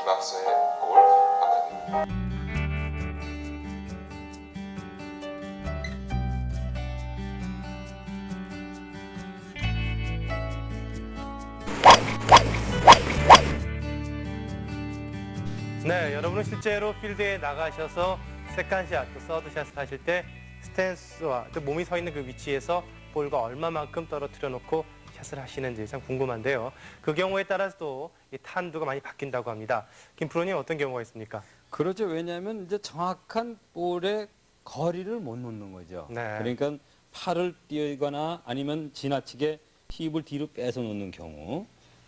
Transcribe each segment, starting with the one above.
김학서의 골프 아카데미. 네, 여러분은 실제로 필드에 나가셔서 세컨샷, 또 서드샷을 하실 때 스탠스와 또 몸이 서 있는 그 위치에서 볼과 얼마만큼 떨어뜨려 놓고 샷을 하시는지 참 궁금한데요. 그 경우에 따라서도 이 탄두가 많이 바뀐다고 합니다. 김 프로님 어떤 경우가 있습니까? 그렇죠. 왜냐하면 이제 정확한 볼의 거리를 못 놓는 거죠. 네. 그러니까 팔을 띄거나 아니면 지나치게 힙을 뒤로 빼서 놓는 경우,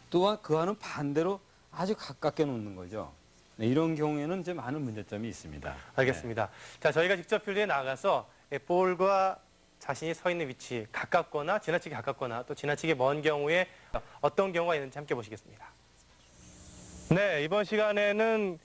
또한 그와는 반대로 아주 가깝게 놓는 거죠. 네, 이런 경우에는 이제 많은 문제점이 있습니다. 알겠습니다. 자, 저희가 직접 필드에 나가서 볼과 자신이 서 있는 위치 가깝거나 지나치게 가깝거나 또 지나치게 먼 경우에 어떤 경우가 있는지 함께 보시겠습니다. 네, 이번 시간에는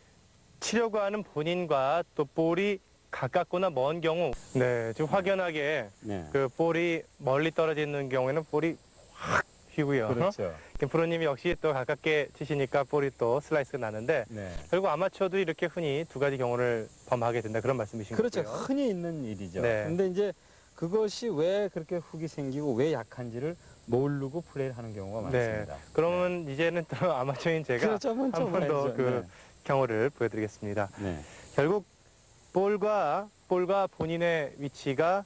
치려고 하는 본인과 또 볼이 가깝거나 먼 경우, 네, 지금 확연하게 네. 그 볼이 멀리 떨어져 있는 경우에는 볼이 확 휘고요. 그렇죠. 김 프로님이 역시 또 가깝게 치시니까 볼이 또 슬라이스가 나는데 네. 결국 아마추어도 이렇게 흔히 두 가지 경우를 범하게 된다 그런 말씀이신 그렇죠. 거고요. 흔히 있는 일이죠. 네. 근데 이제 그것이 왜 그렇게 훅이 생기고 왜 약한지를 모르고 플레이를 하는 경우가 네. 많습니다. 그러면 이제는 또 아마추어인 제가 그렇죠. 한 번 더 그 경우를 보여드리겠습니다. 네. 결국 볼과 본인의 위치가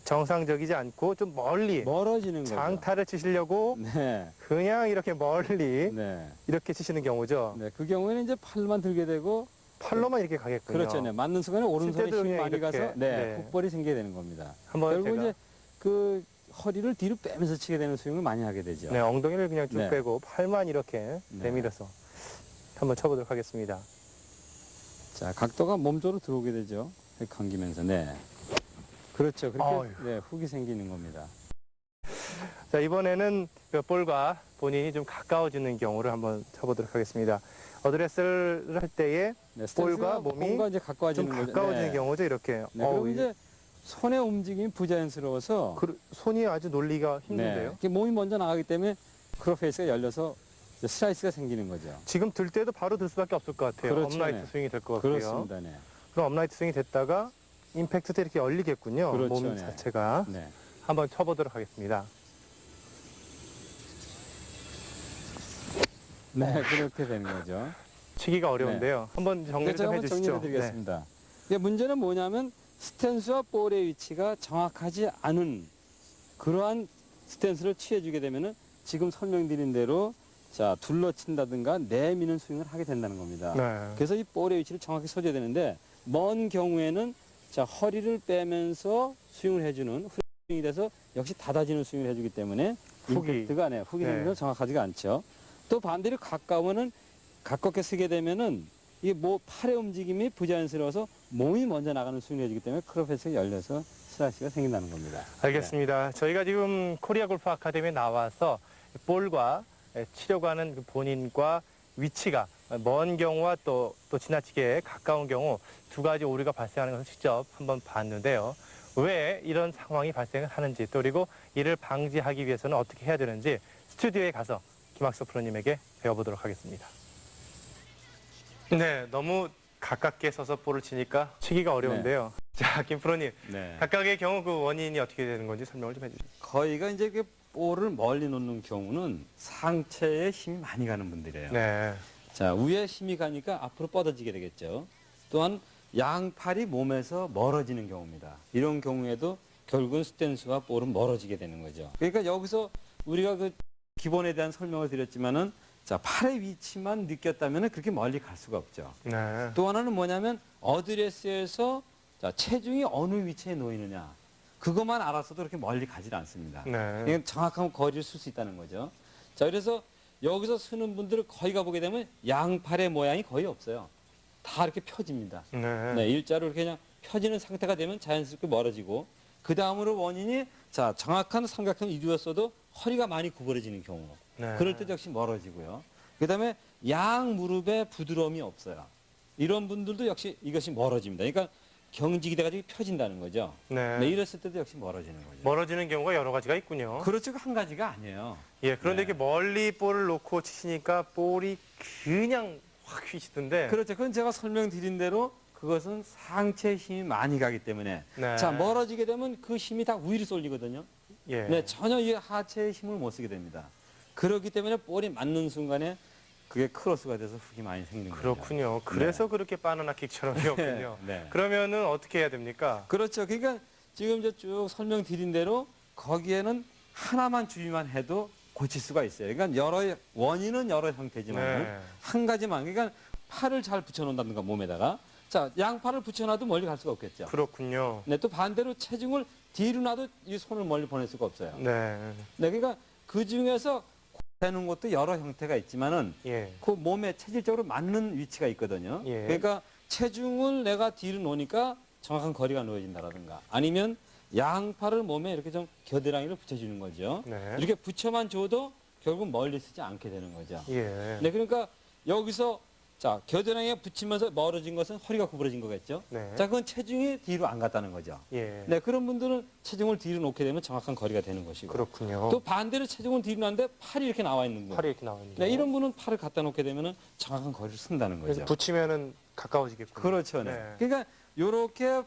정상적이지 않고 좀 멀리 멀어지는 거죠. 장타를 치시려고 네. 그냥 이렇게 멀리 네. 이렇게 치시는 경우죠. 네. 그 경우에는 이제 팔만 들게 되고 팔로만 이렇게 가겠군요. 그렇죠. 네. 맞는 순간에 오른손에 실제도 힘이 그냥 많이 이렇게, 가서 네. 훅볼이 생기게 되는 겁니다. 한번 결국 제가 이제 그 허리를 뒤로 빼면서 치게 되는 스윙을 많이 하게 되죠. 네, 엉덩이를 그냥 쭉 네. 빼고 팔만 이렇게 네. 내밀어서 한번 쳐보도록 하겠습니다. 자, 각도가 몸쪽으로 들어오게 되죠. 감기면서. 네. 그렇죠. 그렇게 어휴. 네, 훅이 생기는 겁니다. 자, 이번에는 그 볼과 본인이 좀 가까워지는 경우를 한번 쳐보도록 하겠습니다. 어드레스를 할 때에 네, 볼과 몸이 몸과 이제 좀 가까워지는 거죠. 가까워지는 네. 경우죠, 이렇게. 네, 그리고 이제 손의 움직임이 부자연스러워서 손이 아주 놀리가 힘든데요. 이렇게 몸이 먼저 나가기 때문에 크로페이스가 열려서 이제 슬라이스가 생기는 거죠. 지금 들 때도 바로 들 수밖에 없을 것 같아요. 그렇죠, 업라이트 네. 스윙이 될 것 같고요. 그렇습니다. 네. 그럼 업라이트 스윙이 됐다가 임팩트 때 이렇게 열리겠군요. 그렇죠, 몸 네. 자체가. 네. 한번 쳐보도록 하겠습니다. 네, 그렇게 되는 거죠. 치기가 어려운데요. 한번 정리를 좀 제가 한번 해주시죠. 정리해 드리겠습니다. 문제는 뭐냐면 스탠스와 볼의 위치가 정확하지 않은 그러한 스탠스를 취해주게 되면은 지금 설명드린 대로 자 둘러친다든가 내미는 스윙을 하게 된다는 겁니다. 네. 그래서 이 볼의 위치를 정확히 써줘야 되는데 먼 경우에는 자 허리를 빼면서 스윙을 해주는 스윙이 돼서 역시 닫아지는 스윙을 해주기 때문에 훅이. 임팩트가 훅이 네. 생기면 정확하지가 않죠. 또 반대로 가까우면은 가깝게 쓰게 되면은 이 팔의 움직임이 부자연스러워서 몸이 먼저 나가는 스윙을 해주기 때문에 크로페이스가 열려서 슬라이스가 생긴다는 겁니다. 알겠습니다. 저희가 지금 코리아 골프 아카데미에 나와서 볼과 치려고 하는 그 본인과 위치가 먼 경우와 또 지나치게 가까운 경우 두 가지 오류가 발생하는 것을 직접 한번 봤는데요. 왜 이런 상황이 발생을 하는지 또 그리고 이를 방지하기 위해서는 어떻게 해야 되는지 스튜디오에 가서 김학서 프로님에게 배워보도록 하겠습니다. 네, 너무 가깝게 서서 볼을 치니까 치기가 어려운데요. 자, 김 프로님, 네. 각각의 경우 그 원인이 어떻게 되는 건지 설명을 좀 해주세요. 거의가 이제 그 볼을 멀리 놓는 경우는 상체에 힘이 많이 가는 분들이에요. 네, 자, 위에 힘이 가니까 앞으로 뻗어지게 되겠죠. 또한 양팔이 몸에서 멀어지는 경우입니다. 이런 경우에도 결국은 스탠스와 볼은 멀어지게 되는 거죠. 그러니까 여기서 우리가 그 기본에 대한 설명을 드렸지만은 자, 팔의 위치만 느꼈다면 그렇게 멀리 갈 수가 없죠. 네, 또 하나는 뭐냐면 어드레스에서 자, 체중이 어느 위치에 놓이느냐 그것만 알았어도 그렇게 멀리 가지 않습니다. 네, 이건 정확한 거리를 쓸 수 있다는 거죠. 자, 그래서 여기서 쓰는 분들을 거의 가보게 되면 양팔의 모양이 거의 없어요. 다 이렇게 펴집니다. 네, 네, 일자로 이렇게 그냥 펴지는 상태가 되면 자연스럽게 멀어지고 그 다음으로 원인이 자 정확한 삼각형을 이루었어도 허리가 많이 구부러지는 경우 네. 그럴 때 역시 멀어지고요. 그 다음에 양 무릎에 부드러움이 없어요. 이런 분들도 역시 이것이 멀어집니다. 그러니까 경직이 돼가지고 펴진다는 거죠. 네. 네, 이랬을 때도 역시 멀어지는 거죠. 멀어지는 경우가 여러 가지가 있군요. 그렇죠. 한 가지가 아니에요. 예, 그런데 네. 이렇게 멀리 볼을 놓고 치시니까 볼이 그냥 확 휘시던데. 그렇죠. 그건 제가 설명드린 대로 그것은 상체에 힘이 많이 가기 때문에 네. 자 멀어지게 되면 그 힘이 다 위로 쏠리거든요. 예. 네, 전혀 이 하체의 힘을 못 쓰게 됩니다. 그렇기 때문에 볼이 맞는 순간에 그게 크로스가 돼서 훅이 많이 생기는 거죠. 그렇군요. 그래서 그렇게 바나나 킥처럼 되었군요. 네. 그러면은 어떻게 해야 됩니까? 그렇죠. 그러니까 지금 이제 쭉 설명드린 대로 거기에는 하나만 주의만 해도 고칠 수가 있어요. 그러니까 여러 원인은 여러 형태지만 네. 한 가지만 그러니까 팔을 잘 붙여놓는다든가 몸에다가 자 양팔을 붙여놔도 멀리 갈 수가 없겠죠. 그렇군요. 네, 또 반대로 체중을 뒤로 놔도 이 손을 멀리 보낼 수가 없어요. 네. 네, 그러니까 그 중에서 되는 것도 여러 형태가 있지만은 예. 그 몸에 체질적으로 맞는 위치가 있거든요. 예. 그러니까 체중을 내가 뒤로 놓으니까 정확한 거리가 놓여진다라든가 아니면 양팔을 몸에 이렇게 좀 겨드랑이를 붙여주는 거죠. 네. 이렇게 붙여만 줘도 결국 멀리 쓰지 않게 되는 거죠. 예. 네, 그러니까 여기서 자 겨드랑이에 붙이면서 멀어진 것은 허리가 구부러진 거겠죠. 네. 자, 그건 체중이 뒤로 안 갔다는 거죠. 예. 네, 그런 분들은 체중을 뒤로 놓게 되면 정확한 거리가 되는 것이고 그렇군요. 또 반대로 체중을 뒤로 놨는데 팔이 이렇게 나와 있는 분. 팔이 이렇게 나오는 네, 이런 분은 팔을 갖다 놓게 되면 정확한 거리를 쓴다는 그래서 거죠. 붙이면은 가까워지겠군요. 그렇죠. 네. 네. 그러니까 이렇게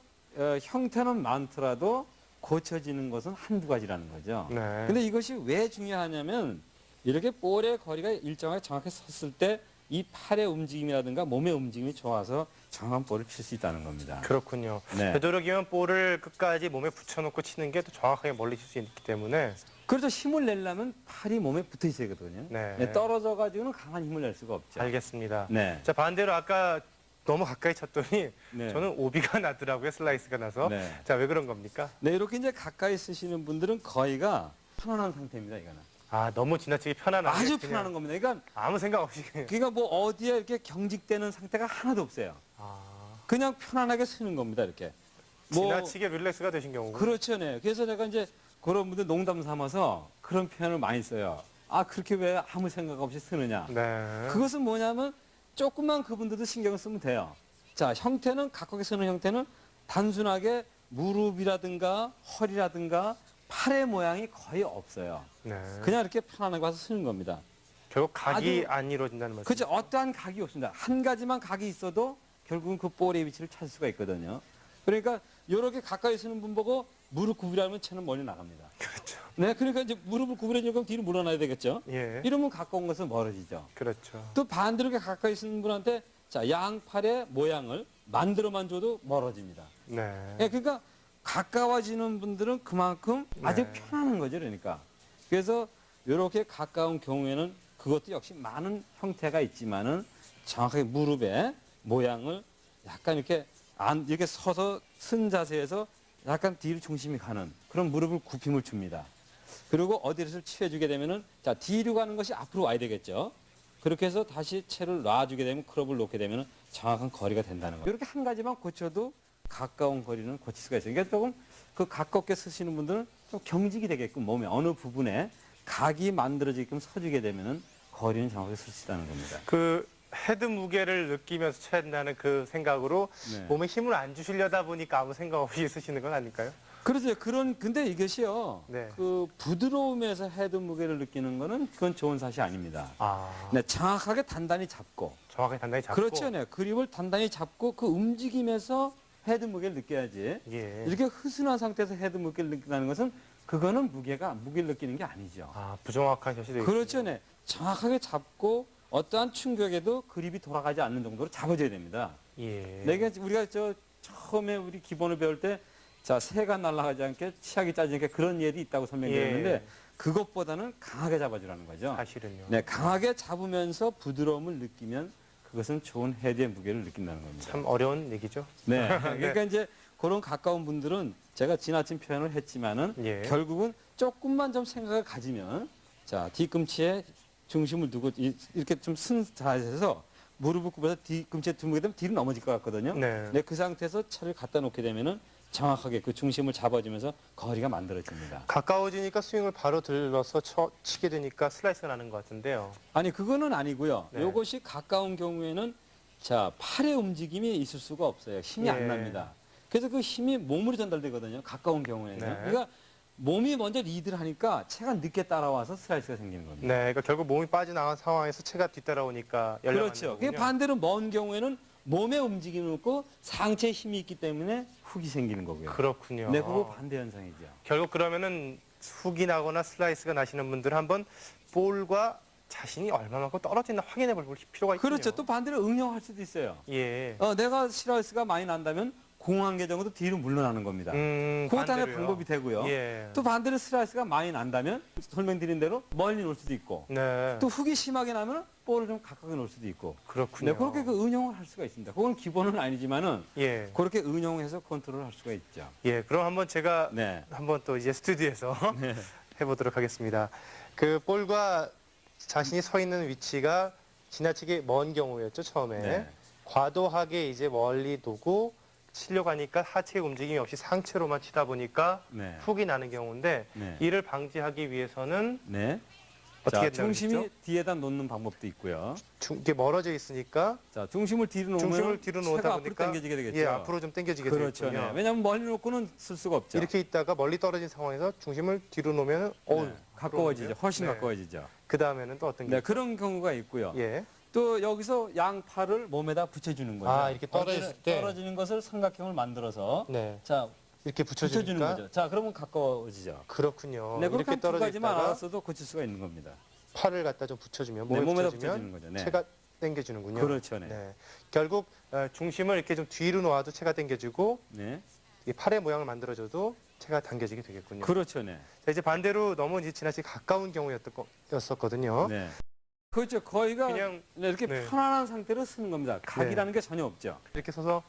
형태는 많더라도 고쳐지는 것은 한두 가지라는 거죠. 네. 근데 이것이 왜 중요하냐면 이렇게 볼의 거리가 일정하게 정확하게 섰을 때 이 팔의 움직임이라든가 몸의 움직임이 좋아서 정확한 볼을 칠 수 있다는 겁니다. 그렇군요. 네. 되도록이면 볼을 끝까지 몸에 붙여놓고 치는 게 더 정확하게 멀리 칠 수 있기 때문에 그렇죠. 힘을 내려면 팔이 몸에 붙어 있어야 되거든요. 네. 떨어져 가지고는 강한 힘을 낼 수가 없죠. 알겠습니다. 네. 자, 반대로 아까 너무 가까이 쳤더니 네. 저는 오비가 나더라고요. 슬라이스가 나서. 네. 자, 왜 그런 겁니까? 네, 이렇게 이제 가까이 쓰시는 분들은 거의가 편안한 상태입니다, 이거는. 아, 너무 지나치게 편안하게 아주 그냥 편안한 겁니다. 그러니까, 아무 생각 없이 그러니까 뭐 어디에 이렇게 경직되는 상태가 하나도 없어요. 아, 그냥 편안하게 쓰는 겁니다, 이렇게. 뭐, 지나치게 릴렉스가 되신 경우가 그렇죠, 네. 그래서 내가 이제 그런 분들 농담 삼아서 그런 표현을 많이 써요. 아, 그렇게 왜 아무 생각 없이 쓰느냐. 네. 그것은 뭐냐면 조금만 그분들도 신경을 쓰면 돼요. 자, 형태는 각각의 쓰는 형태는 단순하게 무릎이라든가 허리라든가 팔의 모양이 거의 없어요. 네. 그냥 이렇게 편안하게 와서 쓰는 겁니다. 결국 각이 아주- 안 이루어진다는 말씀. 그렇죠. 어떠한 각이 없습니다. 한 가지만 각이 있어도 결국은 그 볼의 위치를 찾을 수가 있거든요. 그러니까 이렇게 가까이 쓰는 분 보고 무릎 구부리면 채는 멀리 나갑니다. 그렇죠. 네, 그러니까 이제 무릎을 구부려주면 뒤로 물어놔야 되겠죠. 예. 이러면 가까운 것은 멀어지죠. 그렇죠. 또 반대로 이렇게 가까이 쓰는 분한테 자 양팔의 모양을 만들어만 줘도 멀어집니다. 네. 예, 그러니까 가까워지는 분들은 그만큼 아주 네. 편안한 거죠, 그러니까. 그래서 이렇게 가까운 경우에는 그것도 역시 많은 형태가 있지만은 정확하게 무릎의 모양을 약간 이렇게 이렇게 서서 쓴 자세에서 약간 뒤로 중심이 가는 그런 무릎을 굽힘을 줍니다. 그리고 어디를 취해주게 되면은 자 뒤로 가는 것이 앞으로 와야 되겠죠. 그렇게 해서 다시 채를 놔주게 되면 크롭을 놓게 되면은 정확한 거리가 된다는 거예요. 이렇게 한 가지만 고쳐도 가까운 거리는 고칠 수가 있어요. 그러니까 조금 그 가깝게 쓰시는 분들은 좀 경직이 되게끔 몸의 어느 부분에 각이 만들어지게끔 서주게 되면은 거리는 정확하게 쓸 수 있다는 겁니다. 그 헤드 무게를 느끼면서 쳐야 된다는 그 생각으로 네. 몸에 힘을 안 주시려다 보니까 아무 생각 없이 쓰시는 건 아닐까요? 그렇죠. 근데 이것이요. 네. 그 부드러움에서 헤드 무게를 느끼는 거는 그건 좋은 사실이 아닙니다. 아, 네, 정확하게 단단히 잡고. 정확하게 단단히 잡고. 그렇죠. 네. 그립을 단단히 잡고 그 움직임에서 헤드 무게를 느껴야지. 예. 이렇게 흐스한 상태에서 헤드 무게를 느낀다는 것은 그거는 무게를 느끼는 게 아니죠. 아, 부정확한 셔시도 그렇죠. 네. 정확하게 잡고 어떠한 충격에도 그립이 돌아가지 않는 정도로 잡아줘야 됩니다. 예. 내가 우리가 처음에 우리 기본을 배울 때 자, 새가 날아가지 않게 치약이 짜지 않게 그런 예도 있다고 설명드렸는데 예. 그것보다는 강하게 잡아주라는 거죠. 사실은요. 네, 강하게 잡으면서 부드러움을 느끼면 그것은 좋은 헤드의 무게를 느낀다는 겁니다. 참 어려운 얘기죠. 네. 그러니까 이제 그런 가까운 분들은 제가 지나친 표현을 했지만은 예. 결국은 조금만 좀 생각을 가지면 자, 뒤꿈치에 중심을 두고 이렇게 좀 쓴 자세에서 무릎을 굽어서 뒤꿈치에 두게 되면 뒤로 넘어질 것 같거든요. 네. 네, 그 상태에서 차를 갖다 놓게 되면은 정확하게 그 중심을 잡아주면서 거리가 만들어집니다. 가까워지니까 스윙을 바로 들러서 치게 되니까 슬라이스가 나는 것 같은데요. 아니 그거는 아니고요. 네. 이것이 가까운 경우에는 자 팔의 움직임이 있을 수가 없어요. 힘이 예. 안 납니다. 그래서 그 힘이 몸으로 전달되거든요. 가까운 경우에는. 네. 그러니까 몸이 먼저 리드를 하니까 채가 늦게 따라와서 슬라이스가 생기는 겁니다. 네, 그러니까 결국 몸이 빠져나간 상황에서 채가 뒤따라오니까 열려 그렇죠. 그게 반대로 먼 경우에는 몸의 움직임이 없고 상체에 힘이 있기 때문에 훅이 생기는 거고요. 그렇군요. 네, 그거 반대 현상이죠. 결국 그러면은 훅이 나거나 슬라이스가 나시는 분들은 한번 볼과 자신이 얼마만큼 떨어지나 확인해 볼 필요가 있군요. 그렇죠. 또 반대로 응용할 수도 있어요. 예. 내가 슬라이스가 많이 난다면 공 한 개 정도 뒤로 물러나는 겁니다. 그것도 하나의 반대로요. 방법이 되고요. 예. 또 반대로 슬라이스가 많이 난다면 설명드린 대로 멀리 놓을 수도 있고 네. 또 훅이 심하게 나면 볼을 좀 가까이 놓을 수도 있고 그렇군요. 네, 그렇게 그 응용을 할 수가 있습니다. 그건 기본은 아니지만은 예. 그렇게 응용해서 컨트롤을 할 수가 있죠. 예. 그럼 한번 제가 네. 한번 또 이제 스튜디오에서 네. 해보도록 하겠습니다. 그 볼과 자신이 서 있는 위치가 지나치게 먼 경우였죠, 처음에. 네. 과도하게 이제 멀리 두고 치려고 하니까 하체의 움직임이 없이 상체로만 치다 보니까 네. 훅이 나는 경우인데 네. 이를 방지하기 위해서는 네. 어떻게 자, 중심이 뒤에다 놓는 방법도 있고요. 이렇게 멀어져 있으니까 자, 중심을 뒤로 놓으면 중심을 뒤로 놓다 채가 앞으로 보니까 당겨지게 되겠죠. 예, 앞으로 좀 당겨지게 그렇죠. 되겠군요. 네. 왜냐하면 멀리 놓고는 쓸 수가 없죠. 이렇게 있다가 멀리 떨어진 상황에서 중심을 뒤로 놓으면 어우, 네. 가까워지죠. 훨씬 네. 가까워지죠. 그 다음에는 또 어떤 게 네, 그런 경우가 있고요. 예. 또 여기서 양팔을 몸에다 붙여주는 거죠. 아, 이렇게 떨어졌을 거기를 때? 떨어지는 것을 삼각형을 만들어서 네. 자 이렇게 붙여주는 붙여주니까 거죠. 자, 그러면 가까워지죠. 그렇군요. 네, 그렇게 이렇게 한 두 떨어져 가지만 있다가 알았어도 고칠 수가 있는 겁니다. 팔을 갖다 좀 붙여주면 네, 몸에 몸에다 붙여주면 붙여주는 거죠. 네. 채가 당겨주는군요. 그렇죠. 네. 네. 결국 중심을 이렇게 좀 뒤로 놓아도 채가 당겨지고 네. 이 팔의 모양을 만들어줘도 채가 당겨지게 되겠군요. 그렇죠. 네. 자, 이제 반대로 너무 이제 지나치게 가까운 경우였었거든요. 네. 그렇죠. 거의가 그냥 네, 이렇게 네. 편안한 상태로 쓰는 겁니다. 각이라는 게 전혀 없죠. 이렇게 서서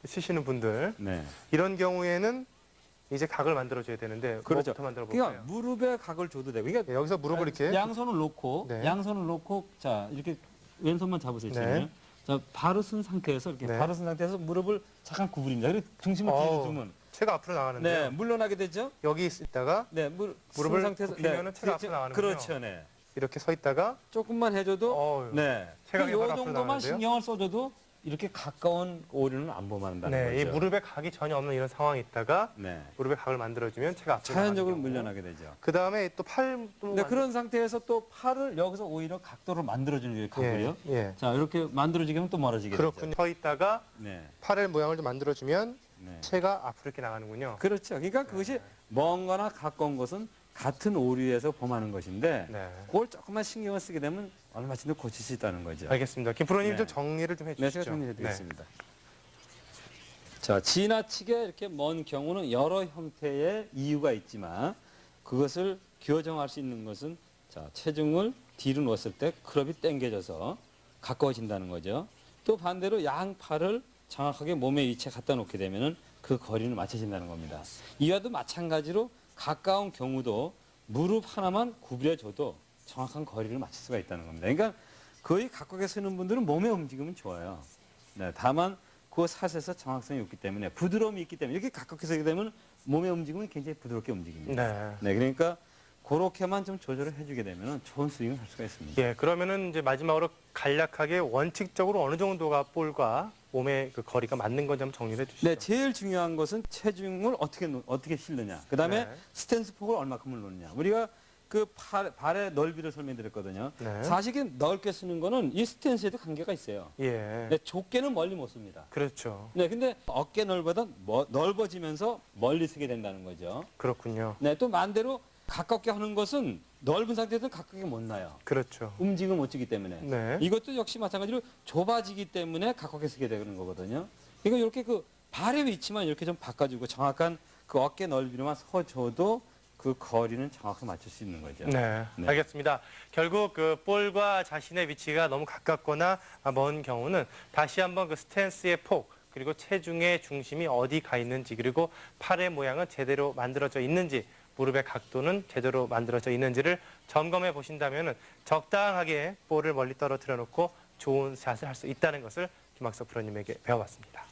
치시는 분들 네. 이런 경우에는 이제 각을 만들어줘야 되는데 그렇죠. 뭐부터 만들어 볼까요? 그러니까 무릎에 각을 줘도 되고. 그러니까 네, 여기서 무릎을 이렇게 양손을 놓고 네. 양손을 놓고 자 이렇게 왼손만 잡으세요. 네. 지금. 자 바로 쓴 상태에서 이렇게 네. 바로 쓴 상태에서 무릎을 잠깐 구부립니다. 그리고 중심을 뒤로 어우, 두면 채가 앞으로 나가는데요. 네 물러나게 되죠. 여기 있다가 네 무릎을 쓴 상태에서 굽히면은 채가 앞으로 나가는군요. 그렇죠. 네. 이렇게 서 있다가 조금만 해줘도 어우, 네. 채가 그 바로 요 앞으로 정도만 나가는데요? 신경을 써줘도 이렇게 가까운 오류는 안 범한다는 네, 이 거죠. 무릎에 각이 전혀 없는 이런 상황이 있다가 네. 무릎에 각을 만들어주면 채가 앞으로 자연적으로 나가는 경우. 물려나게 되죠. 그 다음에 또 팔도 네, 그런 상태에서 또 팔을 여기서 오히려 각도를 만들어주는 게 각을요. 예, 예. 자, 이렇게 만들어지게 하면 또 멀어지게 그렇군요. 서 있다가 되죠. 네. 팔의 모양을 좀 만들어주면 네. 채가 앞으로 이렇게 나가는군요. 그렇죠. 그러니까 그것이 먼 거나 가까운 것은 같은 오류에서 범하는 것인데 네. 그걸 조금만 신경을 쓰게 되면 얼마든지 고칠 수 있다는 거죠. 알겠습니다. 김 프로님 네. 좀 정리를 좀 네, 해주시죠. 제가 정리해 드리겠습니다. 자, 지나치게 이렇게 먼 경우는 여러 형태의 이유가 있지만 그것을 교정할 수 있는 것은 자, 체중을 뒤로 놓았을 때 클럽이 당겨져서 가까워진다는 거죠. 또 반대로 양팔을 정확하게 몸의 위치에 갖다 놓게 되면은 그 거리는 맞춰진다는 겁니다. 이와도 마찬가지로 가까운 경우도 무릎 하나만 구부려줘도 정확한 거리를 맞출 수가 있다는 겁니다. 그러니까 거의 가깝게 쓰는 분들은 몸의 움직임은 좋아요. 네, 다만 그 샷에서 정확성이 없기 때문에 부드러움이 있기 때문에 이렇게 가깝게 쓰게 되면 몸의 움직임은 굉장히 부드럽게 움직입니다. 네. 네, 그러니까 그렇게만 좀 조절을 해주게 되면 좋은 스윙을 할 수가 있습니다. 예, 그러면은 이제 마지막으로 간략하게 원칙적으로 어느 정도가 볼과 몸의 그 거리가 맞는 건지 한번 정리를 해주시죠. 네, 제일 중요한 것은 체중을 어떻게 실느냐. 그다음에 네. 스탠스 폭을 얼마큼을 놓느냐. 우리가 그 발의 넓이를 설명드렸거든요. 네. 사실은 넓게 쓰는 거는 이 스탠스에도 관계가 있어요. 예. 네, 좁게는 멀리 못 씁니다. 그렇죠. 네, 근데 어깨 넓어지면서 멀리 쓰게 된다는 거죠. 그렇군요. 네, 또 반대로 가깝게 하는 것은 넓은 상태에서는 가깝게 못 나요. 그렇죠. 움직임을 못 주기 때문에. 네. 이것도 역시 마찬가지로 좁아지기 때문에 가깝게 쓰게 되는 거거든요. 그러니까 이렇게 그 발의 위치만 이렇게 좀 바꿔주고 정확한 그 어깨 넓이로만 서줘도 그 거리는 정확히 맞출 수 있는 거죠. 네, 네. 알겠습니다. 결국 그 볼과 자신의 위치가 너무 가깝거나 먼 경우는 다시 한번 그 스탠스의 폭 그리고 체중의 중심이 어디 가 있는지 그리고 팔의 모양은 제대로 만들어져 있는지 무릎의 각도는 제대로 만들어져 있는지를 점검해 보신다면 적당하게 볼을 멀리 떨어뜨려 놓고 좋은 샷을 할 수 있다는 것을 김학석 프로님에게 배워봤습니다.